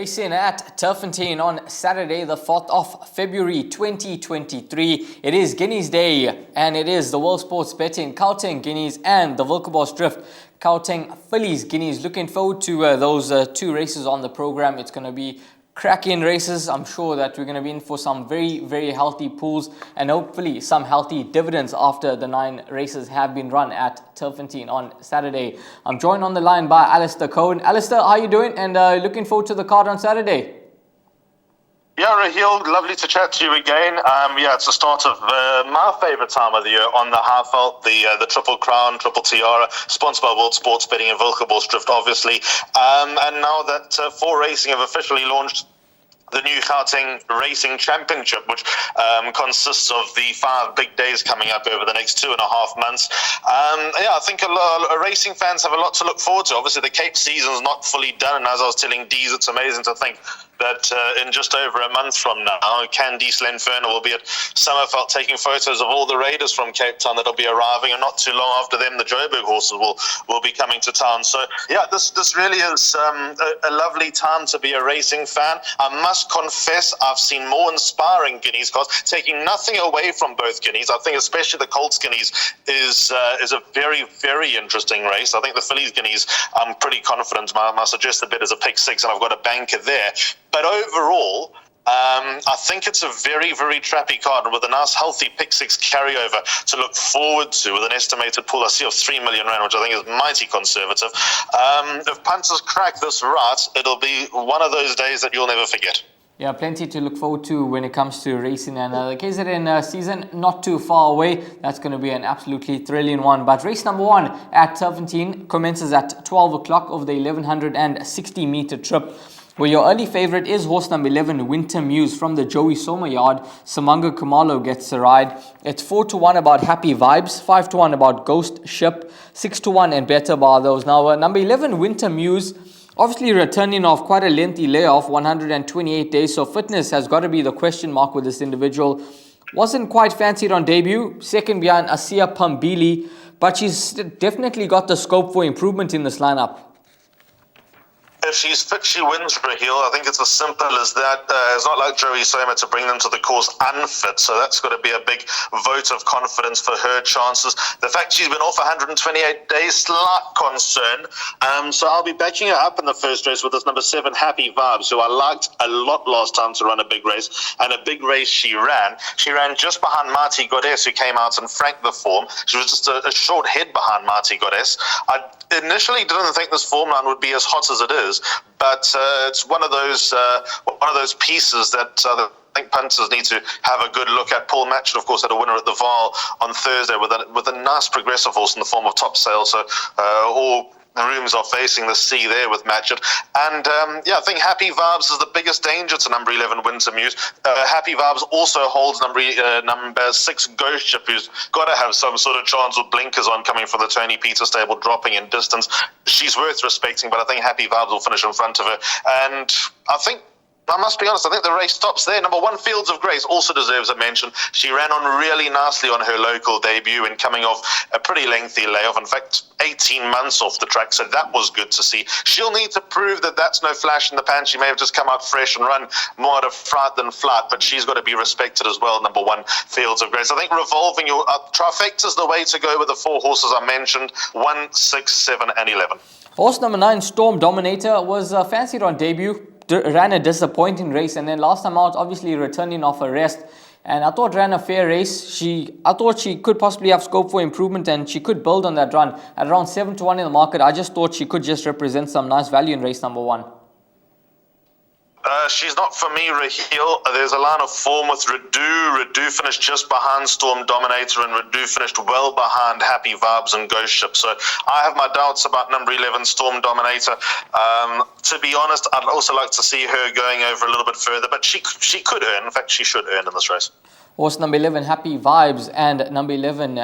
Racing at Turffontein on Saturday, the 4th of February 2023. It is Guineas Day and it is the World Sports Betting Gauteng Guineas and the Wildebeest Drift Gauteng Fillies Guineas. Looking forward to those two races on the program. It's going to be cracking races. I'm sure that we're going to be in for some very, very healthy pools and hopefully some healthy dividends after the 9 races have been run at Turffontein on Saturday. I'm joined on the line by Alistair Cohen. Alistair, how are you doing? And looking forward to the card on Saturday. Yeah, Raheel, lovely to chat to you again. It's the start of my favourite time of the year on the Halfveld, the Triple Crown, Triple Tiara, sponsored by World Sports Betting and Wildebeest Drift, obviously. And now that 4 Racing have officially launched the new Gauteng Racing Championship, which consists of the 5 big days coming up over the next 2.5 months. I think racing fans have a lot to look forward to. Obviously, the Cape season's not fully done, and as I was telling Dees, it's amazing to think that in just over a month from now, Candice Lenferner will be at Summerveld taking photos of all the raiders from Cape Town that'll be arriving, and not too long after them, the Joburg horses will be coming to town. So, this really is a lovely time to be a racing fan. I must confess, I've seen more inspiring Guineas cards, taking nothing away from both Guineas. I think especially the Colts Guineas is a very, very interesting race. I think the Fillies Guineas, I'm pretty confident. My suggested bet is a pick 6, and I've got a banker there. But overall, I think it's a very, very trappy card, and with a nice healthy pick 6 carryover to look forward to, with an estimated pool I see of 3 million rand, which I think is mighty conservative. If punters crack this right, it'll be one of those days that you'll never forget. Yeah, plenty to look forward to when it comes to racing, and the KZN season not too far away. That's going to be an absolutely thrilling one. But race number 1 at Turffontein commences at 12 o'clock over the 1160 meter trip, where your early favourite is horse number 11, Winter Muse, from the Joey Soma yard. Samanga Kumalo gets the ride. It's 4-1 about Happy Vibes, 5-1 about Ghost Ship, 6-1 and better bar those. Now, number 11, Winter Muse, obviously returning off quite a lengthy layoff, 128 days, so fitness has got to be the question mark with this individual. Wasn't quite fancied on debut, second behind Asia Pambili, but she's definitely got the scope for improvement in this lineup. If she's fit, she wins, Raheel. I think it's as simple as that. It's not like Joey Soma to bring them to the course unfit, so that's got to be a big vote of confidence for her chances. The fact she's been off 128 days, slight concern. So I'll be backing her up in the first race with this number 7, Happy Vibes, who I liked a lot last time to run a big race, and a big race she ran. She ran just behind Mighty Goddess, who came out and franked the form. She was just a short head behind Mighty Goddess. I initially didn't think this form line would be as hot as it is, but it's one of those pieces that I think punters need to have a good look at. Paul Matchett, of course, had a winner at the Vaal on Thursday with a nice progressive horse in the form of Top Sail. So all the rooms are facing the sea there with Matchett. And I think Happy Vibes is the biggest danger to number 11, Winter Muse. Happy Vibes also holds number 6, Ghost Ship, who's got to have some sort of chance with blinkers on coming from the Tony Peter stable, dropping in distance. She's worth respecting, but I think Happy Vibes will finish in front of her. And I must be honest, I think the race stops there. Number 1, Fields of Grace, also deserves a mention. She ran on really nicely on her local debut and coming off a pretty lengthy layoff. In fact, 18 months off the track, so that was good to see. She'll need to prove that that's no flash in the pan. She may have just come out fresh and run more out of fright than flight, but she's got to be respected as well, number 1, Fields of Grace. I think revolving your trifecta's the way to go with the 4 horses I mentioned, 1, 6, 7 and 11. Horse number 9, Storm Dominator, was fancied on debut. Ran a disappointing race, and then last time out, obviously returning off a rest, and I thought ran a fair race. I thought she could possibly have scope for improvement, and she could build on that run. At around 7-1 in the market, I just thought she could just represent some nice value in race number 1. She's not for me, Raheel. There's a line of form with Redu. Redu finished just behind Storm Dominator, and Redu finished well behind Happy Vibes and Ghost Ship. So I have my doubts about number 11, Storm Dominator. To be honest, I'd also like to see her going over a little bit further, but she could earn. In fact, she should earn in this race. Horse number 11, Happy Vibes, and number 11,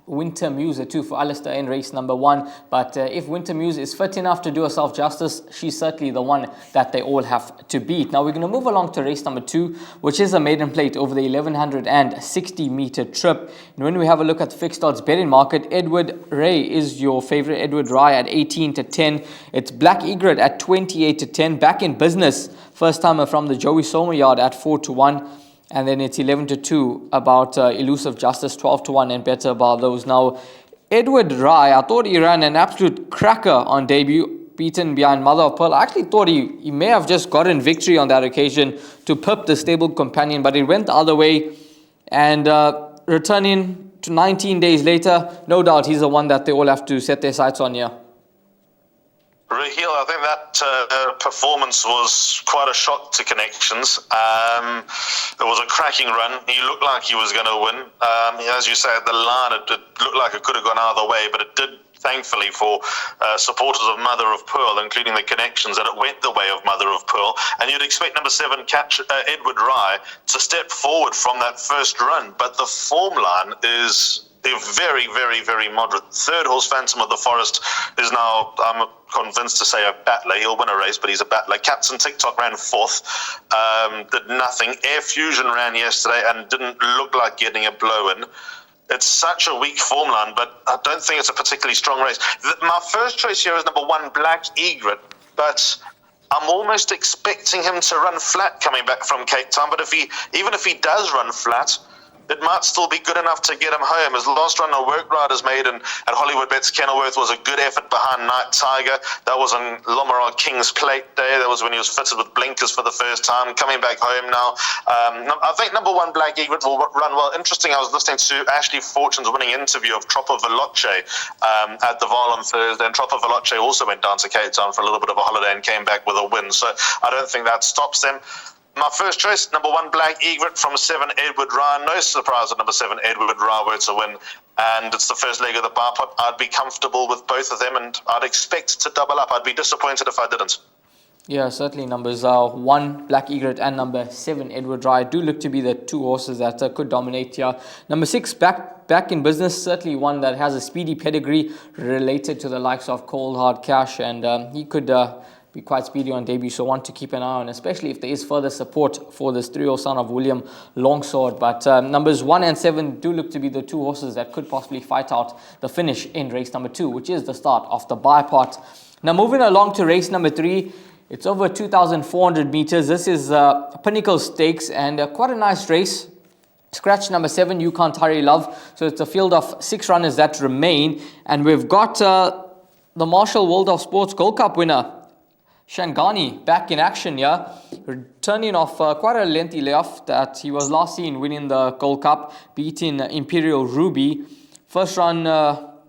Winter Muse, a 2 for Alistair in race number 1. But if Winter Muse is fit enough to do herself justice, she's certainly the one that they all have to beat. Now we're going to move along to race number 2, which is a maiden plate over the 1160 meter trip. And when we have a look at the fixed odds betting market, Edward Ray is your favorite. Edward Rye at 18 to 10. It's Black Egret at 28 to 10. Back in business, first timer from the Joey Somer yard at 4 to 1. And then it's 11 to 2 about Elusive Justice, 12 to 1 and better about those. Now, Edward Rye, I thought he ran an absolute cracker on debut, beaten behind Mother of Pearl. I actually thought he may have just gotten victory on that occasion to pip the stable companion, but it went the other way. And returning to 19 days later, no doubt he's the one that they all have to set their sights on here. Raheel, I think that performance was quite a shock to Connections. It was a cracking run. He looked like he was going to win. As you say, at the line, it looked like it could have gone either way, but it did, thankfully, for supporters of Mother of Pearl, including the Connections, that it went the way of Mother of Pearl. And you'd expect number 7, Edward Rye, to step forward from that first run. But the form line is very, very, very moderate. Third horse, Phantom of the Forest, is now, I'm convinced to say, a battler. He'll win a race, but he's a battler. Captain TikTok ran 4th, did nothing. Air Fusion ran yesterday and didn't look like getting a blow in. It's such a weak form line, but I don't think it's a particularly strong race. My first choice here is number 1, Black Egret, but I'm almost expecting him to run flat coming back from Cape Town. But even if he does run flat, it might still be good enough to get him home. His last run of Work Riders made at Hollywoodbets Kenilworth was a good effort behind Night Tiger. That was on Lomaral King's Plate Day. That was when he was fitted with blinkers for the first time. Coming back home now. I think number 1, Black Egret, will run well. Interesting, I was listening to Ashley Fortune's winning interview of Tropper Veloce at the Val on Thursday, and Tropper Veloce also went down to Cape Town for a little bit of a holiday and came back with a win. So I don't think that stops them. My first choice, number 1, Black Egret from 7, Edward Rye. No surprise that number 7, Edward Rye were to win. And it's the first leg of the bar pot. I'd be comfortable with both of them, and I'd expect to double up. I'd be disappointed if I didn't. Yeah, certainly numbers 1, Black Egret, and number 7, Edward Rye do look to be the 2 horses that could dominate here. Number 6, back in business, certainly one that has a speedy pedigree related to the likes of Cold Hard Cash, and he could be quite speedy on debut, so one to keep an eye on, especially if there is further support for this 3-year-old son of William Longsword. But numbers 1 and 7 do look to be the 2 horses that could possibly fight out the finish in race number 2, which is the start of the bipart. Now moving along to race number 3, it's over 2,400 meters. This is Pinnacle Stakes, and quite a nice race. Scratch number 7, You Can't Hurry Love. So it's a field of 6 runners that remain, and we've got the Marshall World of Sports Gold Cup winner, Shangani, back in action here, returning off quite a lengthy layoff that he was last seen winning the Gold Cup, beating Imperial Ruby. First run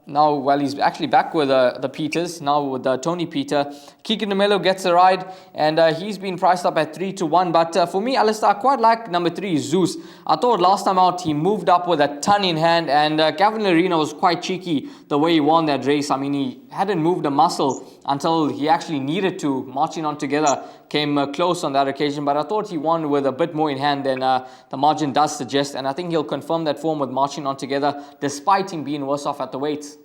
now, well, he's actually back with the Peters, now with Tony Peter. Keegan DeMello gets a ride, and he's been priced up at 3 to 1. But for me, Alistair, I quite like number 3, Zeus. I thought last time out he moved up with a ton in hand, and Gavin Larena was quite cheeky the way he won that race. I mean, he hadn't moved a muscle until he actually needed to. Marching On Together came close on that occasion, but I thought he won with a bit more in hand than the margin does suggest, and I think he'll confirm that form with Marching On Together, despite him being worse off at the weights.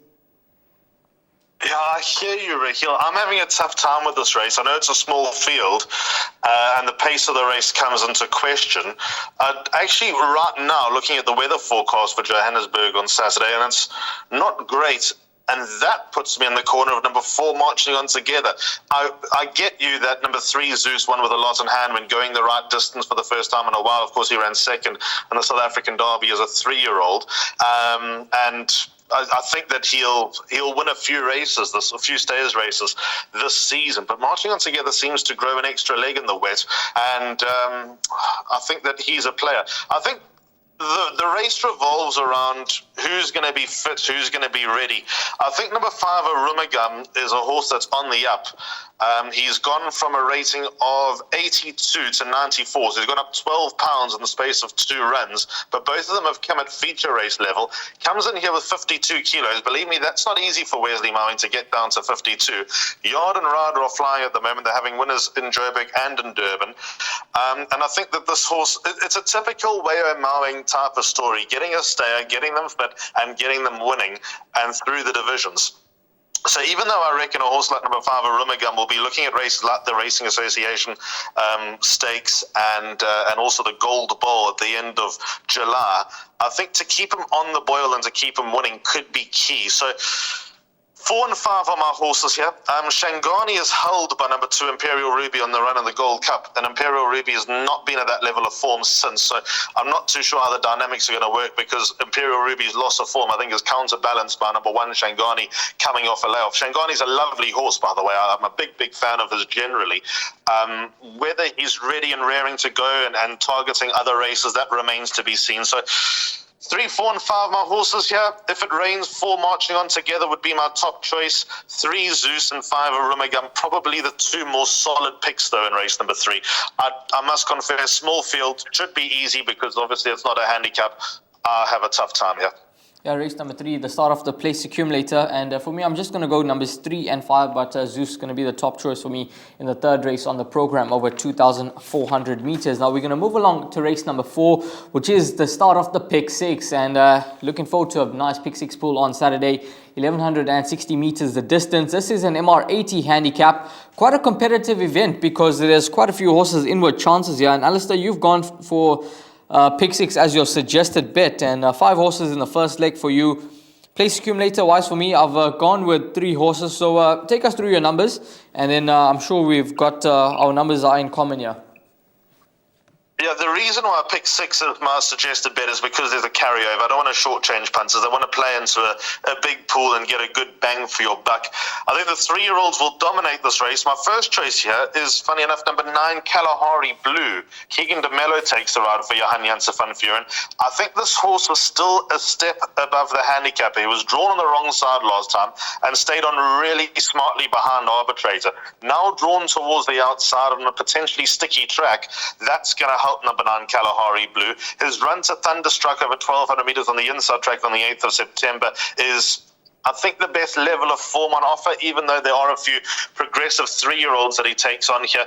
Yeah, I hear you, Raheel. I'm having a tough time with this race. I know it's a small field, and the pace of the race comes into question. Actually, right now, looking at the weather forecast for Johannesburg on Saturday, and it's not great. And that puts me in the corner of number 4, Marching On Together. I get you that number 3, Zeus, won with a lot in hand when going the right distance for the first time in a while. Of course, he ran second in the South African Derby as a 3-year-old. And I think that he'll win a few stayers races this season. But Marching On Together seems to grow an extra leg in the wet. And I think that he's a player. I think the race revolves around who's going to be fit, who's going to be ready. I think number 5, Arumagam, is a horse that's on the up. He's gone from a rating of 82 to 94, so he's gone up 12 pounds in the space of 2 runs, but both of them have come at feature race level. Comes in here with 52 kilos. Believe me, that's not easy for Wesley Mowing to get down to 52. Yard and Rider are flying at the moment. They're having winners in Joburg and in Durban. And I think that this horse, it's a typical Wayo Mowing type of story, getting a stayer, getting them fit, and getting them winning and through the divisions. So even though I reckon a horse like number 5, Arumagam, will be looking at races like the Racing Association Stakes and also the Gold Bowl at the end of July, I think to keep him on the boil and to keep him winning could be key. So 4 and 5 are my horses here. Shangani is held by number 2, Imperial Ruby, on the run of the Gold Cup, and Imperial Ruby has not been at that level of form since, so I'm not too sure how the dynamics are going to work, because Imperial Ruby's loss of form, I think, is counterbalanced by number 1, Shangani, coming off a layoff. Shangani's a lovely horse, by the way. I'm a big fan of his generally. Whether he's ready and raring to go and targeting other races, that remains to be seen. So 3, 4, and 5, my horses here. If it rains, 4 marching on together would be my top choice. 3, Zeus, and 5, Arumagam. Probably the 2 more solid picks, though, in race number 3. I must confess, small field should be easy, because obviously it's not a handicap. I have a tough time here. Yeah, race number 3, the start of the place accumulator, and for me, I'm just going to go numbers 3 and 5, but Zeus is going to be the top choice for me in the 3rd race on the program, over 2,400 meters. Now we're going to move along to race number 4, which is the start of the pick 6, and looking forward to a nice pick 6 pool on Saturday. 1,160 meters the distance. This is an MR80 handicap. Quite a competitive event, because there's quite a few horses inward chances here, and Alistair, you've gone for pick 6 as your suggested bet, and 5 horses in the first leg for you. Place accumulator wise for me, I've gone with 3 horses, so take us through your numbers, and then I'm sure we've got our numbers are in common here. Yeah, the reason why I picked 6 as my suggested bet is because there's a carryover. I don't want to shortchange punters. I want to play into a big pool and get a good bang for your buck. I think the 3-year-olds will dominate this race. My first choice here is, funny enough, number 9, Kalahari Blue. Keegan de Mello takes the ride for Johan Janse van Vuren. I think this horse was still a step above the handicap. He was drawn on the wrong side last time and stayed on really smartly behind Arbitrator. Now drawn towards the outside on a potentially sticky track, that's going to help number 9, Kalahari Blue. His run to Thunderstruck over 1,200 meters on the inside track on the 8th of September is, I think, the best level of form on offer, even though there are a few progressive 3-year-olds that he takes on here.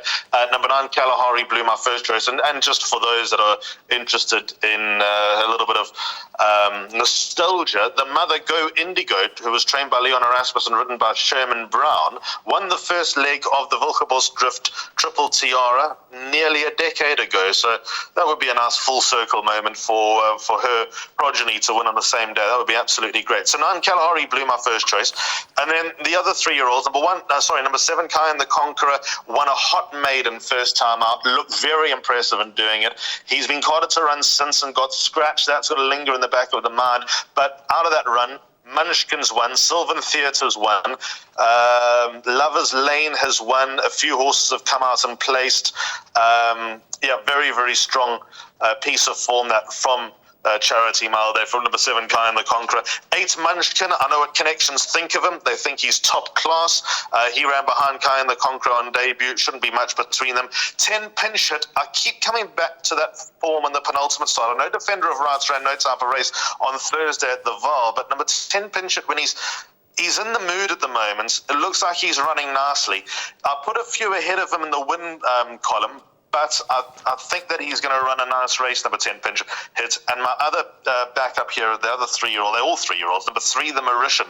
Number 9, Kalahari Blue, my first choice. And just for those that are interested in a little bit of nostalgia, the mother Go Indigo, who was trained by Leon Erasmus and ridden by Sherman Brown, won the first leg of the Wilgebos Drift Triple Tiara nearly a decade ago. So that would be a nice full circle moment for her progeny to win on the same day. That would be absolutely great. So 9, Kalahari Blue, my first choice. And then the other 3-year-olds, number 7, Kayan the Conqueror, won a hot maiden first time out, looked very impressive in doing it. He's been carded to run since and got scratched. That's going to linger in the back of the mind. But out of that run, Munchkin's won, Sylvan Theatre's won, Lover's Lane has won, a few horses have come out and placed. Very, very strong piece of form that from Charity Mile there from number 7, Kayan the Conqueror. 8, Munchkin, I know what connections think of him. They think he's top class. He ran behind Kayan the Conqueror on debut. Shouldn't be much between them. 10, Pinch Hit. I keep coming back to that form in the penultimate start. I know Defender of Rights ran no type of race on Thursday at the Val, but number 10, Pinch Hit, when he's in the mood at the moment, it looks like he's running nicely. I put a few ahead of him in the win column, but I think that he's going to run a nice race, number 10, Pinch Hit. And my other backup here, the other 3-year-old, they're all 3-year-olds. Number 3, the Mauritian.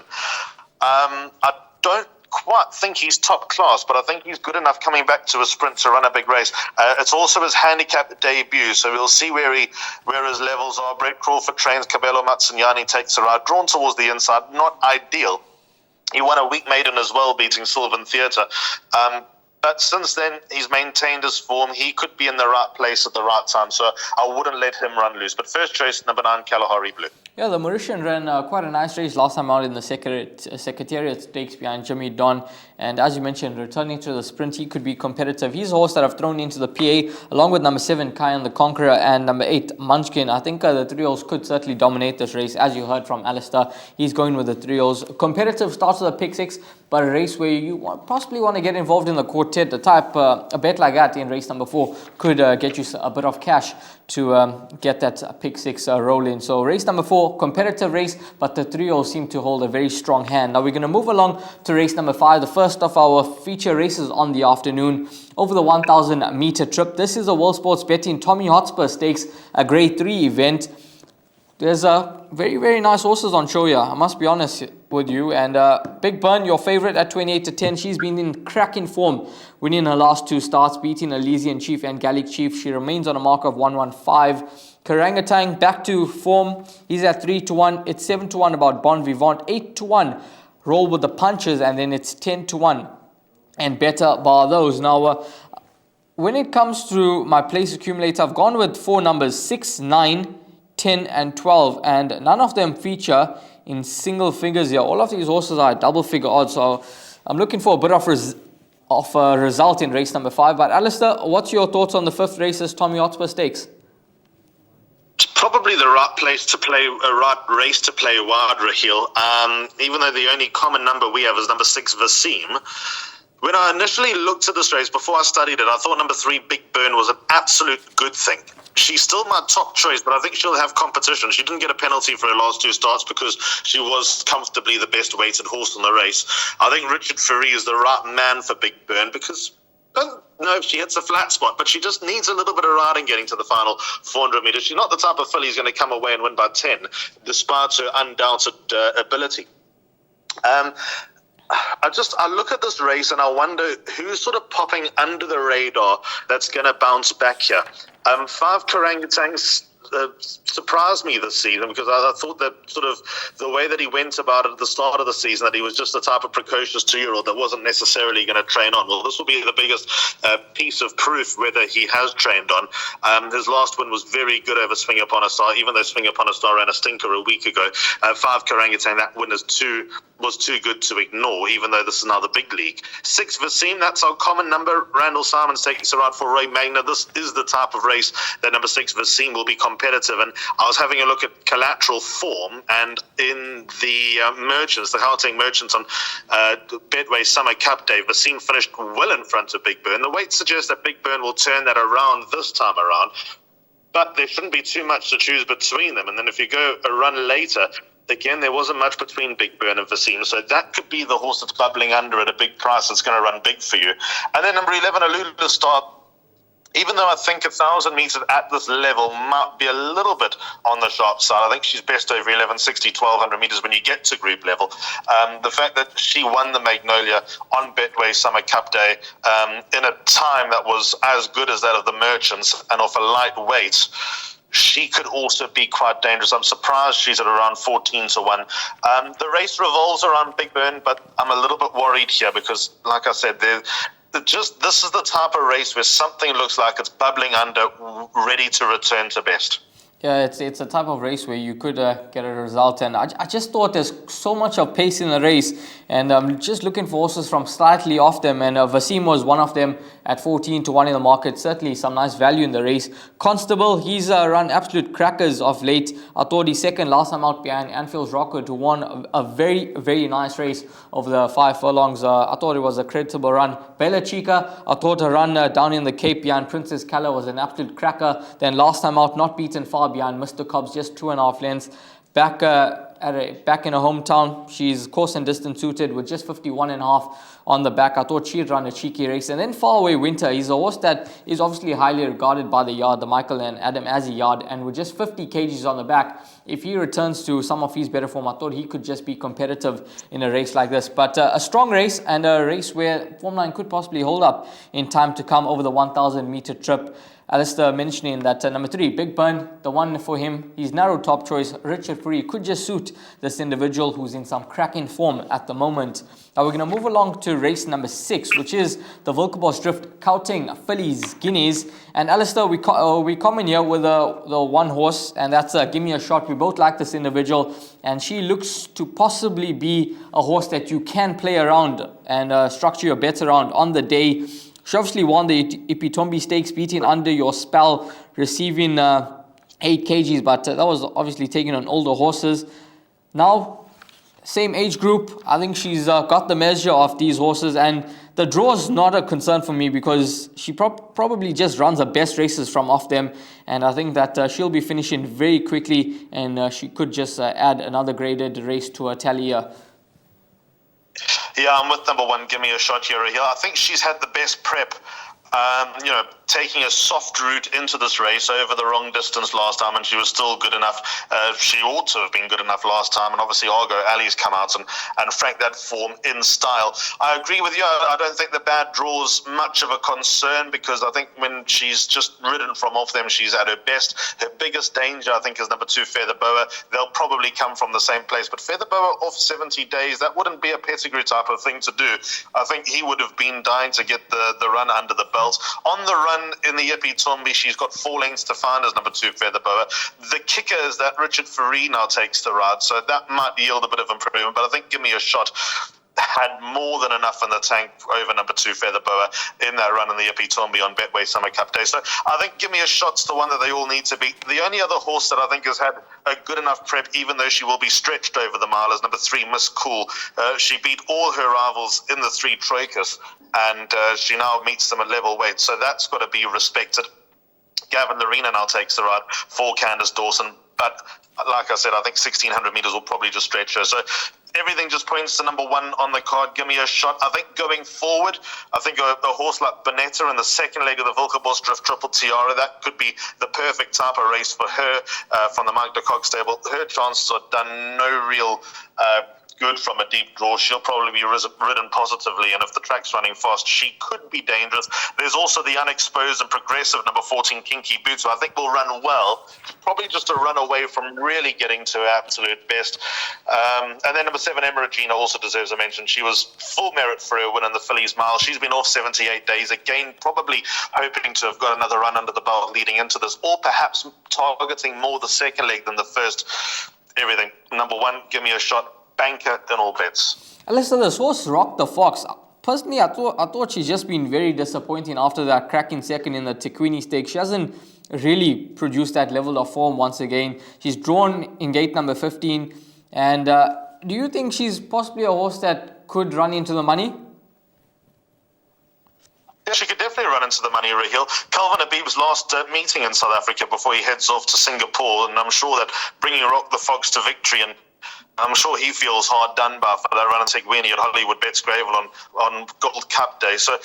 I don't quite think he's top class, but I think he's good enough coming back to a sprint to run a big race. It's also his handicap debut, so we'll see where his levels are. Brett Crawford trains, Cabello Matsinyani takes a ride, drawn towards the inside, not ideal. He won a weak maiden as well, beating Sylvan Theatre. But since then, he's maintained his form. He could be in the right place at the right time, so I wouldn't let him run loose. But first choice, number 9, Kalahari Blue. Yeah, the Mauritian ran quite a nice race last time out in the Secretariat Stakes behind Jimmy Don And as you mentioned, returning to the sprint, he could be competitive. He's a horse that I've thrown into the PA, along with number 7, Kion the Conqueror, and number 8, Munchkin. I think the 3-year-olds could certainly dominate this race. As you heard from Alistair, he's going with the 3-year-olds. Competitive starts with a pick 6, but a race where you possibly want to get involved in the quartet. The type, a bet like that in race number 4 could get you a bit of cash to get that pick 6 roll in. So race number 4, competitive race, but the 3-year-olds seem to hold a very strong hand. Now we're going to move along to race number 5, the first of our feature races on the afternoon. Over the 1,000 meter trip. This is a World Sports Betting Tommy Hotspur Stakes, a grade 3 event. There's very, very nice horses on show here, I must be honest with you. And Big Burn, your favorite at 28-10. She's been in cracking form, winning her last 2 starts, beating Elysian Chief and Gallic Chief. She remains on a mark of 115. Karangatang back to form. He's at 3-1. It's 7-1 about Bon Vivant. 8-1 Roll with the Punches, and then it's 10-1 and better bar those. Now, when it comes to my place accumulator, I've gone with 4 numbers, 6, 9, 10, and 12, and none of them feature in single figures here. All of these horses are double figure odds, so I'm looking for a bit of a result in race number 5. But Alistair, what's your thoughts on the 5th race's Tommy Hotspur Stakes? It's probably the right place to play, a right race to play wide, Raheel. Even though the only common number we have is number 6, Vaseem. When I initially looked at this race, before I studied it, I thought number 3, Big Burn, was an absolute good thing. She's still my top choice, but I think she'll have competition. She didn't get a penalty for her last 2 starts because she was comfortably the best weighted horse in the race. I think Richard Ferry is the right man for Big Burn because, I don't know if she hits a flat spot, but she just needs a little bit of riding getting to the final 400 metres. She's not the type of filly who's going to come away and win by 10, despite her undoubted ability. I look at this race and I wonder who's sort of popping under the radar that's going to bounce back here. 5 Karangatangs surprised me this season because I thought that sort of the way that he went about it at the start of the season, that he was just the type of precocious 2-year-old that wasn't necessarily going to train on. Well, this will be the biggest piece of proof whether he has trained on. His last win was very good over Swing Upon a Star, even though Swing Upon a Star ran a stinker a week ago. 5 Karangatang, that win was too good to ignore, even though this is now the big league. 6 Vaseem, that's our common number. Randall Simon's taking us around for Roy Magna. This is the type of race that number 6 Vaseem will be competitive. And I was having a look at collateral form, and in the Merchants, the Gauteng Merchants on Betway Summer Cup Day, Vaseem finished well in front of Big Burn. The weight suggests that Big Burn will turn that around this time around, but there shouldn't be too much to choose between them. And then if you go a run later, again, there wasn't much between Big Burn and Vaseem, so that could be the horse that's bubbling under at a big price that's going to run big for you. And then number 11, Alula Star. Even though I think 1,000 metres at this level might be a little bit on the sharp side, I think she's best over 1160, 1,200 metres when you get to group level. The fact that she won the Magnolia on Betway Summer Cup Day in a time that was as good as that of the Merchants and off a light weight, she could also be quite dangerous. I'm surprised she's at around 14-1. The race revolves around Big Burn, but I'm a little bit worried here because, like I said, this is the type of race where something looks like it's bubbling under, ready to return to best. Yeah, it's a type of race where you could get a result, and I just thought there's so much of pace in the race, and I'm just looking for horses from slightly off them, and Vaseem was one of them at 14-1 in the market. Certainly some nice value in the race. Constable, he's run absolute crackers of late. I thought he's second last time out behind Anfield's Rocket, who won a very, very nice race over the 5 furlongs. I thought it was a creditable run. Bella Chica, I thought her run down in the Cape behind Princess Calla was an absolute cracker. Then last time out, not beaten far behind Mr. Cobbs, just 2.5 lengths. Back in her hometown, she's course and distance suited with just 51.5 on the back. I thought she'd run a cheeky race. And then Far Away Winter, he's a horse that is obviously highly regarded by the yard, the Michael and Adam Azzi yard, and with just 50 kgs on the back, if he returns to some of his better form, I thought he could just be competitive in a race like this. But a strong race, and a race where Form 9 could possibly hold up in time to come over the 1,000 meter trip. Alistair mentioning that number 3, Big Burn, the one for him, his narrow top choice, Richard Fourie, could just suit this individual who's in some cracking form at the moment. Now we're going to move along to race number 6, which is the Wilkerbos Drift Gauteng Fillies Guineas. And Alistair, we come in here with the one horse, and that's Give Me a Shot. We both like this individual, and she looks to possibly be a horse that you can play around and structure your bets around on the day. She obviously won the Ipitombi Stakes, beating Under Your Spell, receiving 8 kgs, but that was obviously taking on older horses. Now, same age group, I think she's got the measure of these horses, and the draw is not a concern for me because she probably just runs her best races from off them, and I think that she'll be finishing very quickly, and she could just add another graded race to her tally here. Yeah, I'm with number 1, Give Me a Shot here. I think she's had the best prep. Taking a soft route into this race over the wrong distance last time, and she was still good enough. She ought to have been good enough last time, and obviously Argo Ali's come out and franked that form in style. I agree with you. I don't think the bad draw's much of a concern, because I think when she's just ridden from off them, she's at her best. Her biggest danger, I think, is number 2, Feather Boa. They'll probably come from the same place, but Feather Boa off 70 days, that wouldn't be a pedigree type of thing to do. I think he would have been dying to get the run under the belt. On the run in the Yippee Tombi, she's got 4 lengths to find as number 2, Feather Boa. The kicker is that Richard Fourie now takes the ride, so that might yield a bit of improvement, but I think Give Me a Shot had more than enough in the tank over number 2, Feather Boa, in that run in the Yippee Tombi on Betway Summer Cup Day. So I think Give Me a Shot's the one that they all need to beat. The only other horse that I think has had a good enough prep, even though she will be stretched over the mile, is number 3, Miss Cool. She beat all her rivals in the 3 Troikas, and she now meets them at level weight, so that's got to be respected. Gavin Lorena now takes the ride for Candice Dawson, but like I said, I think 1600 metres will probably just stretch her. So everything just points to number 1 on the card, Give Me a Shot. I think going forward, I think a horse like Bonetta in the second leg of the Wilkerbos Drift Triple Tiara, that could be the perfect type of race for her from the Mike de Kock stable. Her chances are done no real good from a deep draw. She'll probably be ridden positively, and if the track's running fast, she could be dangerous. There's also the unexposed and progressive number 14, Kinky Boots, who I think will run well, probably just a run away from really getting to her absolute best. And then number 7, Emma Regina, also deserves a mention. She was full merit for her win in the Fillies Mile. She's been off 78 days, again probably hoping to have got another run under the belt leading into this, or perhaps targeting more the second leg than the first. Everything. Number 1, Give Me a Shot. Banker in all bets. Listen, this horse Rock the Fox. Personally, I thought she's just been very disappointing after that cracking second in the Tequini Stakes. She hasn't really produced that level of form once again. She's drawn in gate number 15. And do you think she's possibly a horse that could run into the money? Yeah, she could definitely run into the money, Raheel. Calvin Habib's last meeting in South Africa before he heads off to Singapore, and I'm sure that bringing Rock the Fox to victory, and I'm sure he feels hard done by for that run and take Winnie at Hollywoodbets Greyville on Gold Cup Day. So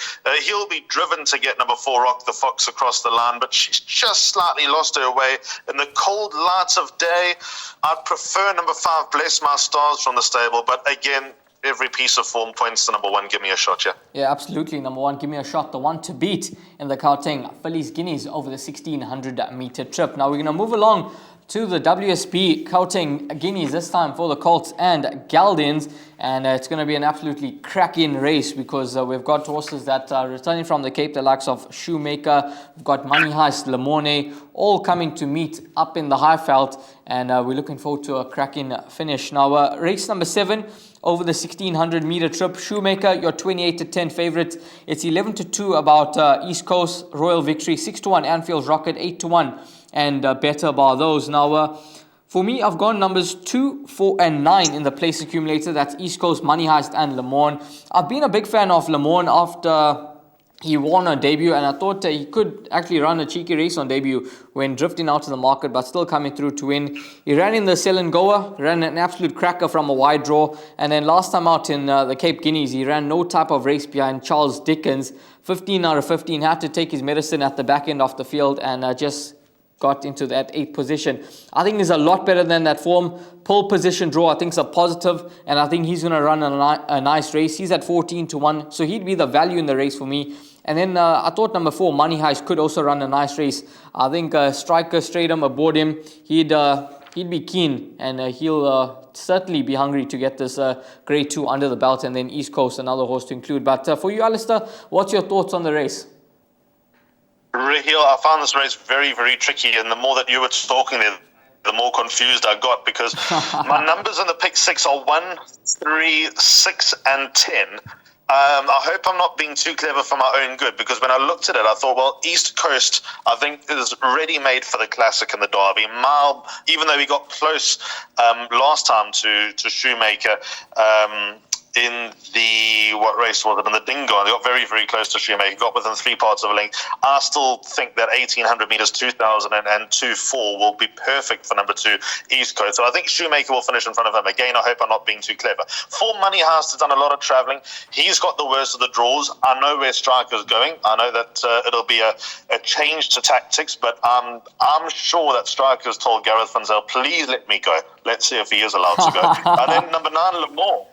he'll be driven to get number 4, Rock the Fox, across the line, but she's just slightly lost her way in the cold lights of day. I'd prefer number 5, Bless My Stars, from the stable, but again, every piece of form points to number 1, Give Me a Shot, yeah? Yeah, absolutely. Number 1, Give Me a Shot, the one to beat in the Gauteng Fillies Guineas over the 1600 meter trip. Now we're going to move along to the WSB Gauteng Guineas, this time for the Colts and Geldins, and it's going to be an absolutely cracking race because we've got horses that are returning from the Cape, the likes of Shoemaker, we've got Money Heist, Lemone, all coming to meet up in the Highveld, and we're looking forward to a cracking finish. Now, race number 7 over the 1600 meter trip, Shoemaker, your 28-10 favorite. It's 11-2 about East Coast Royal Victory, 6-1 Anfield's Rocket, 8-1 and better bar those. Now, for me, I've gone numbers 2, 4, and 9 in the place accumulator. That's East Coast, Money Heist, and Le Mans. I've been a big fan of Le Mans after he won on debut, and I thought he could actually run a cheeky race on debut when drifting out to the market, but still coming through to win. He ran in the Selengoa, ran an absolute cracker from a wide draw, and then last time out in the Cape Guineas, he ran no type of race behind Charles Dickens. 15 out of 15, had to take his medicine at the back end of the field, and just got into that 8th position. I think he's a lot better than that form. Pole position draw, I think, is a positive, and I think he's going to run a nice race. He's at 14-1, so he'd be the value in the race for me. And then I thought number 4, Money Heist, could also run a nice race. I think Striker Stratum aboard him, he'd be keen, and he'll certainly be hungry to get this Grade 2 under the belt, and then East Coast, another horse to include. But for you, Alistair, what's your thoughts on the race? Raheel, I found this race very, very tricky, and the more that you were talking there, the more confused I got, because my numbers in the pick 6 are 1, 3, 6, and 10. I hope I'm not being too clever for my own good, because when I looked at it, I thought, well, East Coast, I think, is ready-made for the Classic and the Derby. Mile, even though he got close last time to Shoemaker, in the, what race was it, in the Dingo, they got very, very close to Shoemaker, got within 3 parts of a length. I still think that 1800 metres, 2000 and 2-4 will be perfect for number 2, East Coast. So I think Shoemaker will finish in front of him. Again, I hope I'm not being too clever. 4, Money Heist has done a lot of travelling. He's got the worst of the draws. I know where Striker's going. I know that it'll be a change to tactics, but I'm sure that Striker's told Gareth Van Zyl, please let me go. Let's see if he is allowed to go. And then number 9, Le Mans.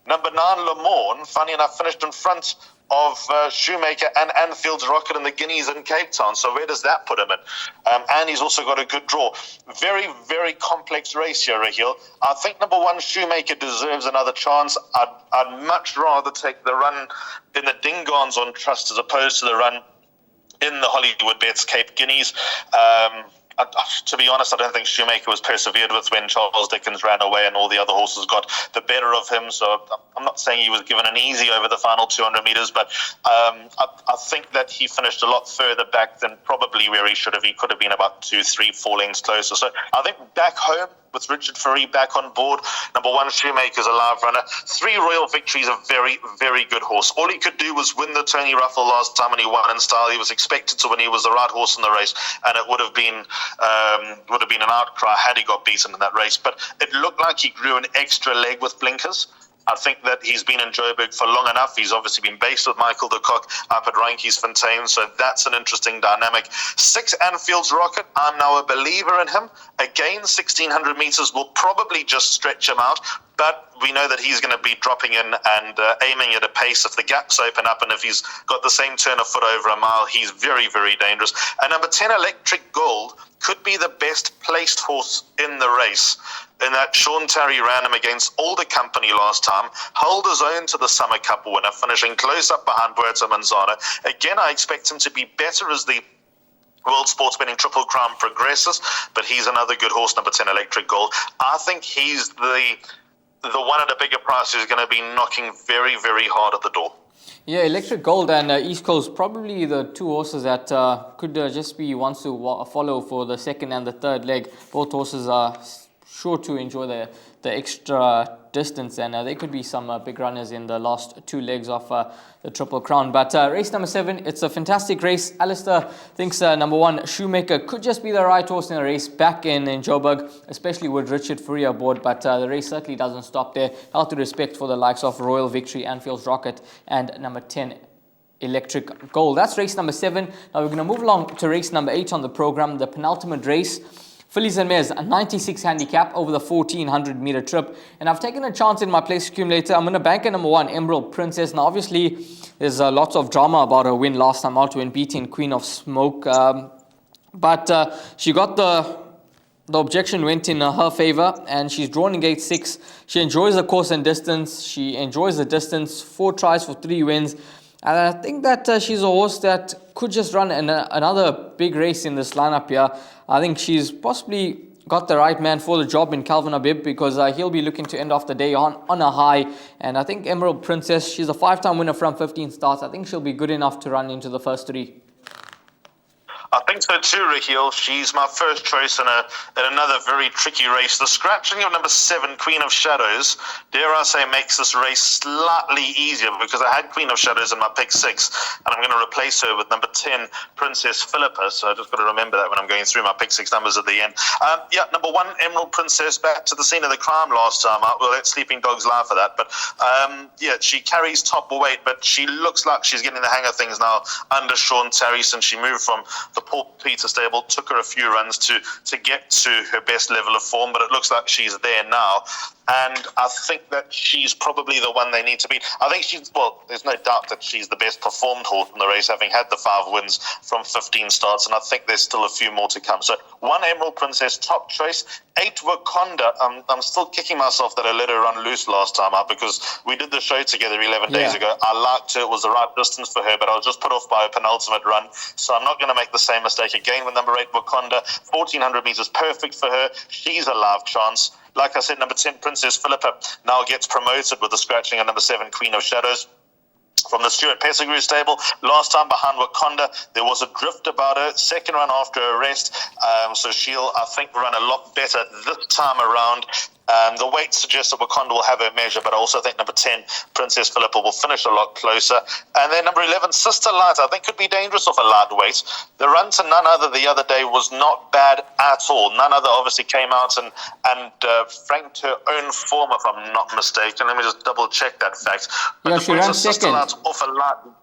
Number 9, Le Mans, funny enough, finished in front of Shoemaker and Anfield's Rocket in the Guineas in Cape Town. So where does that put him in? And he's also got a good draw. Very, very complex race here, Raheel. I think number 1, Shoemaker, deserves another chance. I'd much rather take the run in the Dingons on trust as opposed to the run in the Hollywoodbets Cape Guineas. To be honest, I don't think Shoemaker was persevered with when Charles Dickens ran away and all the other horses got the better of him. So I'm not saying he was given an easy over the final 200 metres, but I think that he finished a lot further back than probably where he should have. He could have been about 2, 3, 4 lengths closer. So I think back home, with Richard Fourie back on board, number 1, Shoemaker's a live runner. 3, Royal Victory's a very, very good horse. All he could do was win the Tony Ruffle last time, and he won in style. He was expected to win. He was the right horse in the race, and it would have been an outcry had he got beaten in that race. But it looked like he grew an extra leg with blinkers. I think that he's been in Joburg for long enough. He's obviously been based with Michael de Kock up at Reinkiesfontein, so that's an interesting dynamic. 6, Anfield's Rocket. I'm now a believer in him. Again, 1600 metres will probably just stretch him out, but we know that he's going to be dropping in and aiming at a pace if the gaps open up, and if he's got the same turn of foot over a mile, he's very, very dangerous. And number 10, Electric Gold, could be the best placed horse in the race. In that Sean Tarry ran him against Older Company last time, held his own to the Summer Cup winner, finishing close up behind Puerto Manzano. Again, I expect him to be better as the World Sports Betting Triple Crown progresses, but he's another good horse, number 10, Electric Gold. I think he's the one at a bigger price who's going to be knocking very, very hard at the door. Yeah, Electric Gold and East Coast, probably the 2 horses that could just be ones to follow for the second and the third leg. Both horses are sure to enjoy the extra distance, and there could be some big runners in the last 2 legs of the Triple Crown. But race number 7, it's a fantastic race. Alistair thinks number 1, Shoemaker, could just be the right horse in the race back in Joburg, especially with Richard Fourie aboard, but the race certainly doesn't stop there. Healthy respect for the likes of Royal Victory, Anfield's Rocket, and number 10, Electric Gold. That's race number 7. Now we're going to move along to race number 8 on the program, the penultimate race. Fillies and Mares, a 96 handicap over the 1400 meter trip. And I've taken a chance in my place accumulator. I'm going to bank at number 1, Emerald Princess. Now, obviously, there's lots of drama about her win last time out when beating Queen of Smoke. But she got the objection went in her favor, and she's drawn in gate 6. She enjoys the course and distance. She enjoys the distance. 4 tries for 3 wins. And I think that she's a horse that could just run another big race in this lineup here. I think she's possibly got the right man for the job in Calvin Habib, because he'll be looking to end off the day on a high. And I think Emerald Princess, she's a 5-time winner from 15 starts. I think she'll be good enough to run into the first 3. I think so too, Raheel. She's my first choice in another very tricky race. The scratching of number 7, Queen of Shadows, dare I say, makes this race slightly easier, because I had Queen of Shadows in my pick 6, and I'm going to replace her with number 10, Princess Philippa. So I just got to remember that when I'm going through my pick 6 numbers at the end. Number 1, Emerald Princess, back to the scene of the crime last time out. We'll let Sleeping Dogs lie for that. But she carries top weight, but she looks like she's getting the hang of things now under Sean Tarry, since she moved from the Paul Peter stable. Took her a few runs to get to her best level of form, but it looks like she's there now. And I think that she's probably the one they need to beat. I think there's no doubt that she's the best performed horse in the race, having had the 5 wins from 15 starts, and I think there's still a few more to come. So 1 Emerald Princess, top choice. 8 Wakanda. I'm still kicking myself that I let her run loose last time out, because we did the show together 11 days ago. I liked her. It was the right distance for her, but I was just put off by her penultimate run. So I'm not going to make the same mistake again with number 8 Wakanda. 1,400 meters, perfect for her. She's a live chance. Like I said, number 10, Princess Philippa, now gets promoted with the scratching of number 7, Queen of Shadows, from the Stuart Pettigrew stable. Last time behind Wakanda, there was a drift about her. Second run after a rest, so she'll, I think, run a lot better this time around. The weight suggests that Wakanda will have her measure, but I also think number 10, Princess Philippa, will finish a lot closer. And then number 11, Sister Light, I think could be dangerous off a lightweight. The run to None Other the other day was not bad at all. None Other obviously came out and franked her own form, if I'm not mistaken. Let me just double check that fact. But she ran Sister second. Light off a light.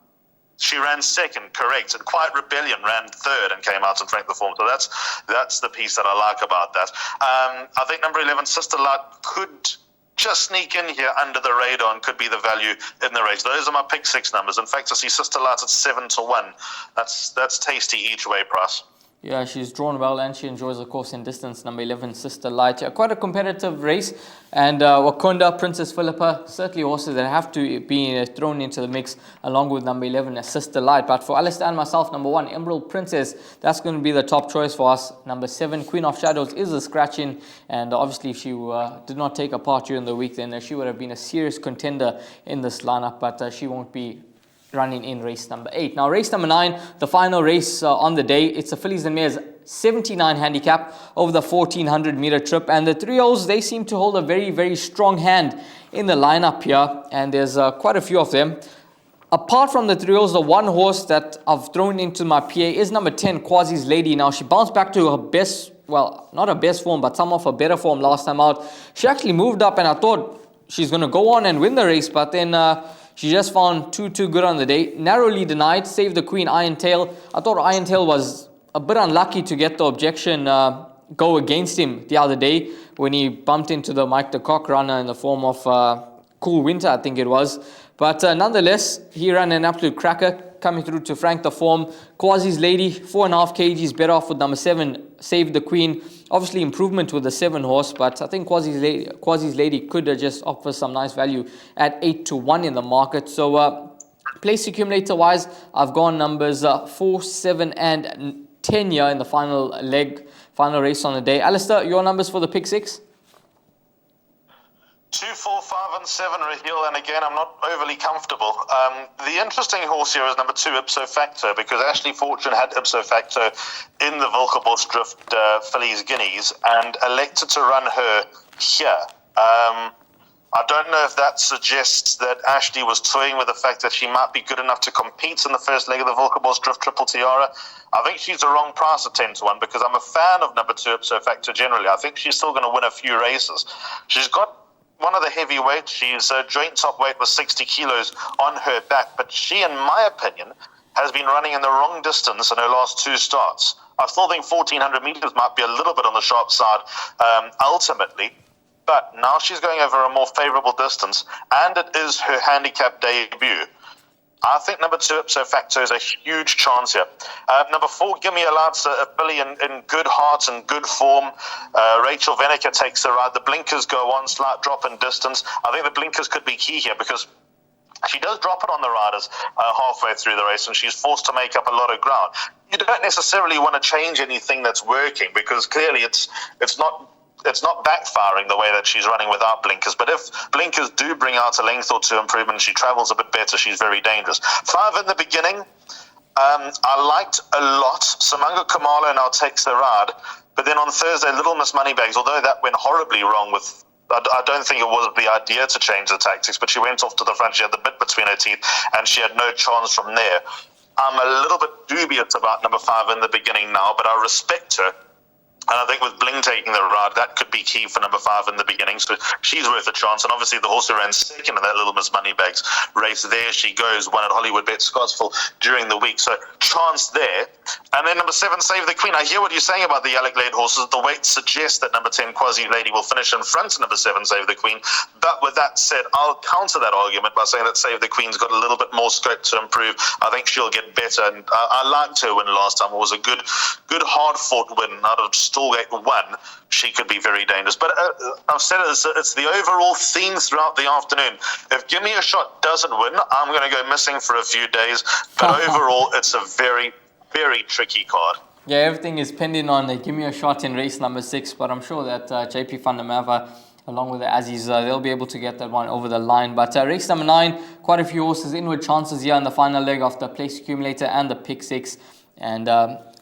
She ran second, correct, and Quiet Rebellion ran third and came out and franked the form. So that's the piece that I like about that. I think number 11, Sister Light, could just sneak in here under the radar and could be the value in the race. Those are my pick 6 numbers. In fact, I see Sister Light at 7-1. That's tasty each way, price. Yeah, she's drawn well and she enjoys, of course, in distance. Number 11, Sister Light. Yeah, quite a competitive race. And Wakanda, Princess Philippa, certainly horses that have to be thrown into the mix, along with number 11, Sister Light. But for Alistair and myself, number 1, Emerald Princess, that's going to be the top choice for us. Number 7, Queen of Shadows, is a scratching. And obviously, if she did not take a part during the week, then she would have been a serious contender in this lineup. But she won't be running in race number 8. Now, race number 9, the final race on the day. It's the Fillies and Mares 79 handicap over the 1,400 meter trip. And the 3-0s, they seem to hold a very, very strong hand in the lineup here. And there's quite a few of them. Apart from the 3-0s, the one horse that I've thrown into my PA is number 10, Quasi's Lady. Now, she bounced back to her best, well, not her best form, but some of her better form last time out. She actually moved up and I thought she's going to go on and win the race, but then she just found too good on the day. Narrowly denied, Save the Queen, Iron Tail. I thought Iron Tail was a bit unlucky to get the objection go against him the other day when he bumped into the Mike the Cock runner in the form of Cool Winter, I think it was. But nonetheless, he ran an absolute cracker, coming through to frank the form. Quasi's Lady, 4.5 kgs better off with number 7, Save the Queen. Obviously improvement with the 7 horse, but I think Quasi's Lady could just offer some nice value at 8-1 in the market. So place accumulator wise, I've gone numbers 4, 7 and 10 here in the final race on the day. Alistair, your numbers for the pick 6? 2, 4, 5 and 7, Raheel, and again, I'm not overly comfortable. The interesting horse here is number 2, Ipso Facto, because Ashley Fortune had Ipso Facto in the Volkerbos Drift Fillies Guineas and elected to run her here. I don't know if that suggests that Ashley was toying with the fact that she might be good enough to compete in the first leg of the Volkerbos Drift Triple Tiara. I think she's the wrong price at 10-1 because I'm a fan of number 2, Ipso Facto generally. I think she's still going to win a few races. She's got one of the heavyweights. She's a joint top weight with 60 kilos on her back, but she, in my opinion, has been running in the wrong distance in her last 2 starts. I still think 1,400 meters might be a little bit on the sharp side ultimately, but now she's going over a more favorable distance, and it is her handicap debut. I think number 2, Ipso Facto, is a huge chance here. Number 4, Gimme a Light's a filly in good heart and good form. Rachel Veneker takes the ride. The blinkers go on, slight drop in distance. I think the blinkers could be key here because she does drop it on the riders halfway through the race, and she's forced to make up a lot of ground. You don't necessarily want to change anything that's working because clearly it's not backfiring the way that she's running without blinkers. But if blinkers do bring out a length or 2 improvement, she travels a bit better, she's very dangerous. 5 in the beginning, I liked a lot. Simango Kamalo now takes the ride. But then on Thursday, Little Miss Moneybags, although that went horribly wrong with, I don't think it was the idea to change the tactics, but she went off to the front, she had the bit between her teeth, and she had no chance from there. I'm a little bit dubious about number 5 in the beginning now, but I respect her. And I think with Bling taking the ride, that could be key for number 5 in the beginning. So she's worth a chance. And obviously the horse who ran second in that Little Miss Moneybags race, there she goes, won at Hollywoodbets Scottsville during the week. So chance there. And then number 7, Save the Queen. I hear what you're saying about the Alec Lade horses. The weight suggests that number 10, KwaZulu Lady, will finish in front of number 7, Save the Queen. But with that said, I'll counter that argument by saying that Save the Queen's got a little bit more scope to improve. I think she'll get better. And I liked her win last time. It was a good hard-fought win out of Stallgate 1. She could be very dangerous. But I've said it's the overall theme throughout the afternoon. If Give Me a Shot doesn't win, I'm going to go missing for a few days. But overall, it's a very, very tricky card. Yeah, everything is pending on Give Me a Shot in race number 6. But I'm sure that JP van der Merwe, along with the Azzies, they'll be able to get that one over the line. But race number 9, quite a few horses, inward chances here in the final leg of the place accumulator and the pick 6. And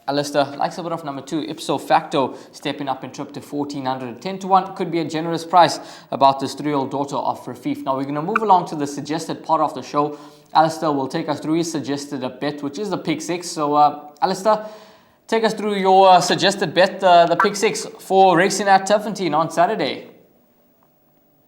Alistair likes a bit of number 2, Ipso Facto, stepping up in trip to 1400. 10 to 1 could be a generous price about this 3-year-old daughter of Rafif. Now we're going to move along to the suggested part of the show. Alistair will take us through his suggested bet, which is the pick 6. So Alistair, take us through your suggested bet, the pick 6 for racing at Turffontein on Saturday.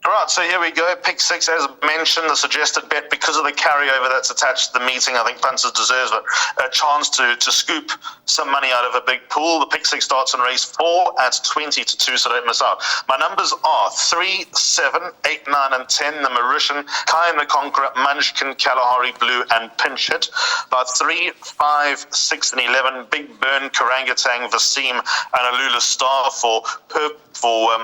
Right, so here we go. Pick 6, as mentioned, the suggested bet, because of the carryover that's attached to the meeting. I think Punters deserves a chance to scoop some money out of a big pool. The pick 6 starts in race 4 at 20 to 2, so don't miss out. My numbers are 3, 7, 8, 9, and 10. The Mauritian, Kai and the Conqueror, Munchkin, Kalahari Blue, and Pinch Hit. About 3, 5, 6, and 11. Big Burn, Karangatang, Vaseem, and Alula Star for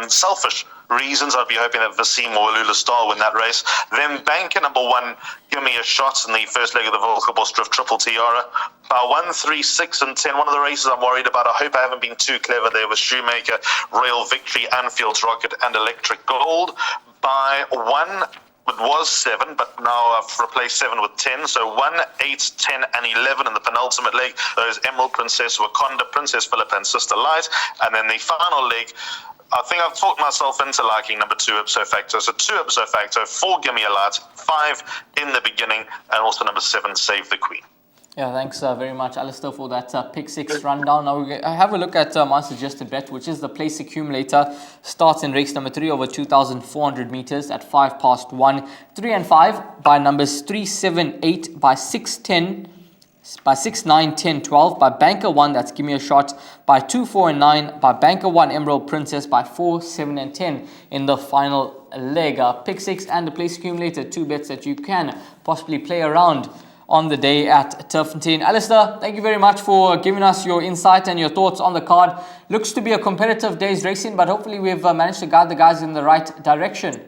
selfish reasons. I'd be hoping that Vaseem or Alula Star win that race. Then banker number 1, Give Me a Shot in the first leg of the Volkerbos Drift Triple Tiara. By 1, 3, 6, and 10. One of the races I'm worried about. I hope I haven't been too clever there with Shoemaker, Royal Victory, Anfield's Rocket, and Electric Gold. By 1, it was 7, but now I've replaced 7 with 10. So 1, 8, 10, and 11 in the penultimate leg. Those Emerald Princess, Wakanda, Princess Philippa, and Sister Light. And then the final leg, I think I've talked myself into liking number 2, Ipso Facto. So 2, Ipso Facto, 4, Give Me a Light, 5, In the Beginning, and also number 7, Save the Queen. Yeah, thanks very much, Alistair, for that pick 6 rundown. Now we have a look at my suggested bet, which is the place accumulator. Starts in race number 3 over 2,400 meters at 5 past 1. 3 and 5 by numbers 3, 7, 8, by 6, 10. By 6, 9, 10, 12, by Banker 1, that's Give Me a Shot, by 2, 4, and 9, by Banker 1, Emerald Princess, by 4, 7, and 10 in the final leg. Pick 6 and the place accumulator, 2 bets that you can possibly play around on the day at Turffontein. Alistair, thank you very much for giving us your insight and your thoughts on the card. Looks to be a competitive day's racing, but hopefully we've managed to guide the guys in the right direction.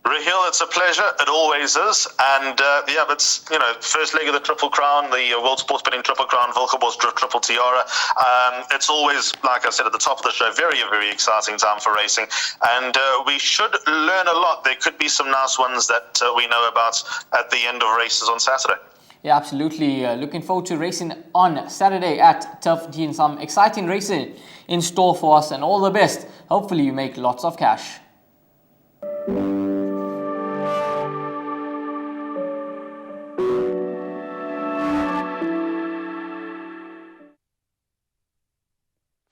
Raheel, it's a pleasure. It always is. And it's, first leg of the Triple Crown, the World Sports Betting Triple Crown, Volkerbos Drift Triple Tiara. It's always, like I said at the top of the show, very, very exciting time for racing. And we should learn a lot. There could be some nice ones that we know about at the end of races on Saturday. Yeah, absolutely. Looking forward to racing on Saturday at Turffontein. Some exciting racing in store for us, and all the best. Hopefully you make lots of cash.